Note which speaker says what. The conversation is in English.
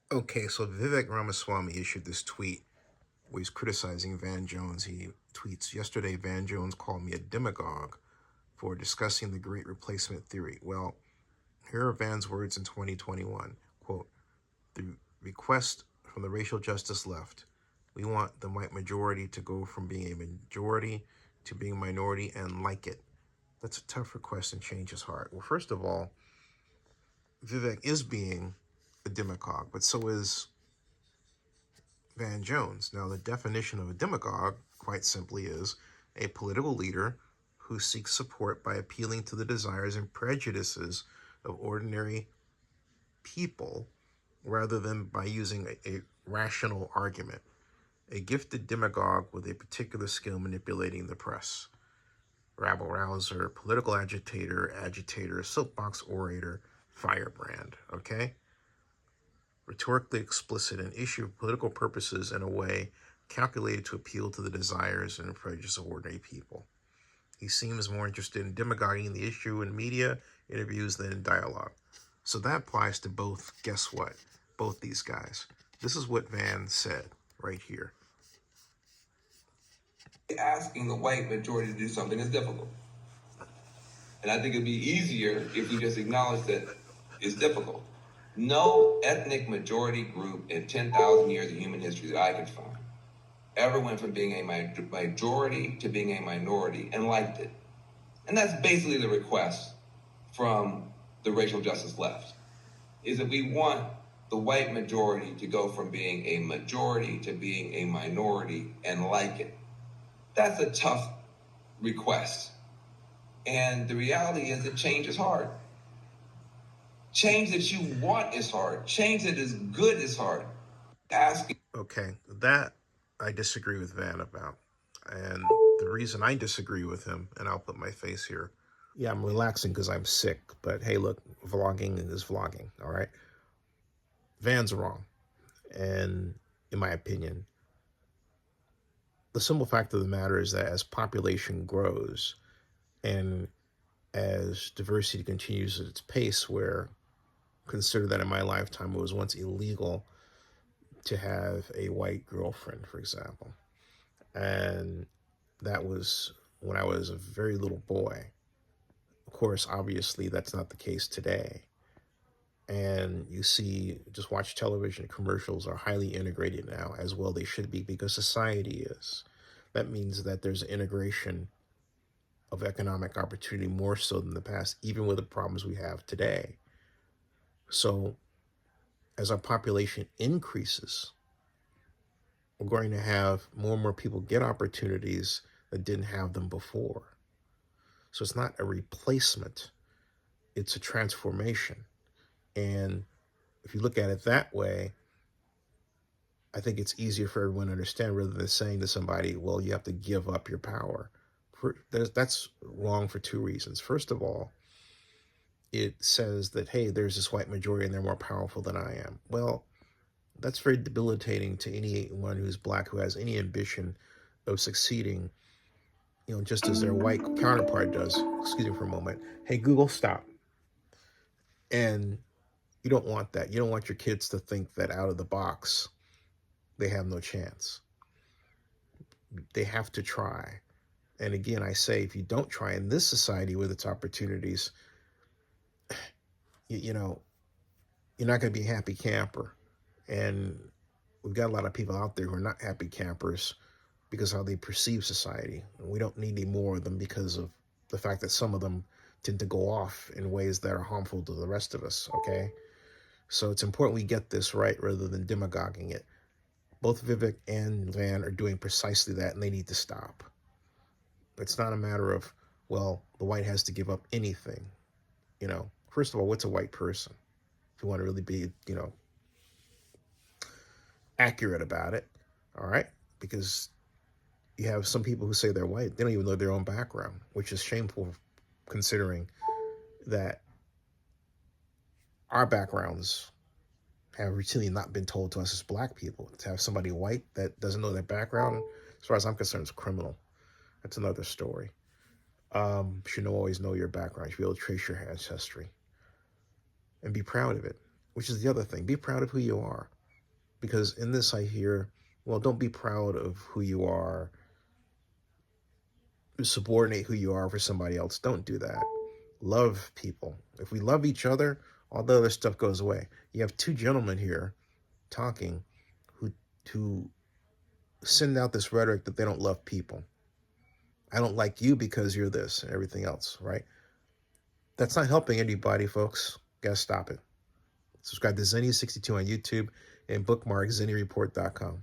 Speaker 1: Okay, so Vivek Ramaswamy issued this tweet where he's criticizing Van Jones. He tweets, "Yesterday, Van Jones called me a demagogue for discussing the great replacement theory." Well, here are Van's words in 2021. Quote, "The request from the racial justice left. We want the white majority to go from being a majority to being a minority and like it. That's a tough request and change is hard." Well, first of all, Vivek is being a demagogue, but so is Van Jones. Now, the definition of a demagogue, quite simply, is a political leader who seeks support by appealing to the desires and prejudices of ordinary people rather than by using a rational argument. A gifted demagogue with a particular skill manipulating the press. Rabble rouser, political agitator, soapbox orator, firebrand, okay? Rhetorically explicit and issue of political purposes in a way calculated to appeal to the desires and prejudices of ordinary people. He seems more interested in demagoguing the issue in media interviews than in dialogue. So that applies to both, guess what? Both these guys. This is what Van said right here.
Speaker 2: Asking the white majority to do something is difficult. And I think it'd be easier if we just acknowledge that it's difficult. No ethnic majority group in 10,000 years of human history that I can find ever went from being a majority to being a minority and liked it. And that's basically the request from the racial justice left, is that we want the white majority to go from being a majority to being a minority and like it. That's a tough request. And the reality is that change is hard. Change that you want is hard. Change that is good is hard. Asking.
Speaker 1: Okay, that I disagree with Van about. And the reason I disagree with him, and I'll put my face here. Yeah, I'm relaxing because I'm sick, but hey, look, vlogging is vlogging, all right? Van's wrong. And in my opinion, the simple fact of the matter is that as population grows and as diversity continues at its pace, where consider that in my lifetime it was once illegal to have a white girlfriend, for example. And that was when I was a very little boy. Of course, obviously, that's not the case today. And you see, just watch television, commercials are highly integrated now, as well they should be, because society is. That means that there's integration of economic opportunity more so than the past, even with the problems we have today. So as our population increases, we're going to have more and more people get opportunities that didn't have them before. So it's not a replacement, it's a transformation. And if you look at it that way, I think it's easier for everyone to understand rather than saying to somebody, well, you have to give up your power. That's wrong for two reasons. First of all, it says that, hey, there's this white majority and they're more powerful than I am. Well, that's very debilitating to anyone who's black who has any ambition of succeeding, just as their white counterpart does. Excuse me for a moment. Hey, Google, stop. And you don't want that. You don't want your kids to think that out of the box, they have no chance. They have to try. And again, I say, if you don't try in this society with its opportunities, you know, you're not going to be a happy camper. And we've got a lot of people out there who are not happy campers because of how they perceive society. And we don't need any more of them because of the fact that some of them tend to go off in ways that are harmful to the rest of us, okay? So it's important we get this right rather than demagoguing it. Both Vivek and Van are doing precisely that, and they need to stop. It's not a matter of, well, the white has to give up anything. First of all, what's a white person? If you want to really be, accurate about it, all right? Because you have some people who say they're white, they don't even know their own background, which is shameful considering that our backgrounds have routinely not been told to us as black people. To have somebody white that doesn't know their background, as far as I'm concerned, is criminal. That's another story. You should always know your background. You should be able to trace your ancestry and be proud of it, which is the other thing. Be proud of who you are. Because in this I hear, well, don't be proud of who you are, subordinate who you are for somebody else. Don't do that. Love people. If we love each other, all the other stuff goes away. You have two gentlemen here talking who send out this rhetoric that they don't love people. I don't like you because you're this and everything else, right? That's not helping anybody, folks. Gotta stop it. Subscribe to Zenny62 on YouTube and bookmark ZennyReport.com.